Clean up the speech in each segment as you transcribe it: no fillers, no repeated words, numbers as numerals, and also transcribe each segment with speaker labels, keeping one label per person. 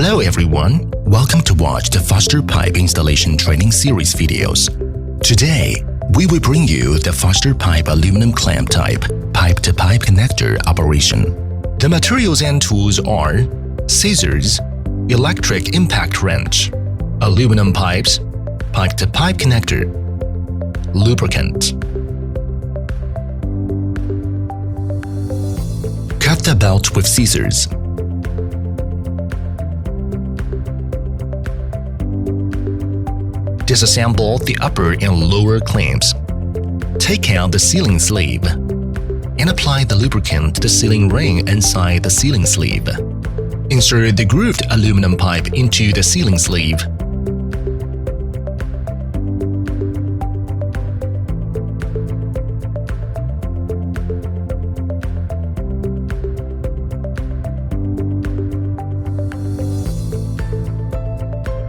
Speaker 1: Hello everyone, welcome to watch the FSTpipe installation training series videos. Today, we will bring you the FSTpipe aluminum clamp type pipe-to-pipe connector operation. The materials and tools are scissors, electric impact wrench, aluminum pipes, pipe-to-pipe connector, lubricant. Cut the belt with scissors. Disassemble the upper and lower clamps. Take out the sealing sleeve and apply the lubricant to the sealing ring inside the sealing sleeve. Insert the grooved aluminum pipe into the sealing sleeve.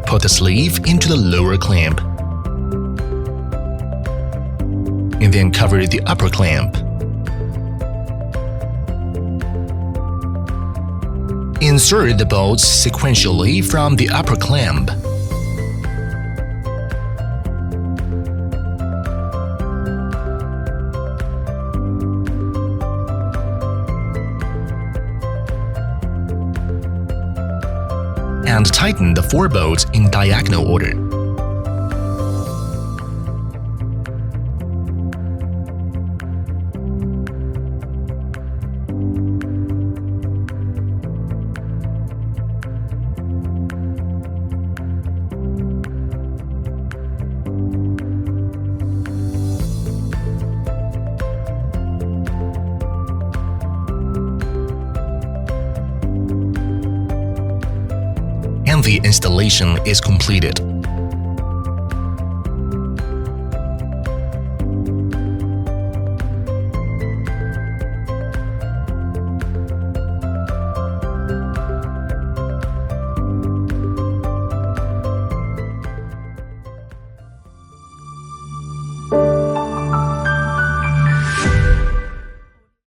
Speaker 1: Put the sleeve into the lower clamp, and then cover the upper clamp. Insert the bolts sequentially from the upper clamp. And tighten the 4 bolts in diagonal order. And the installation is completed.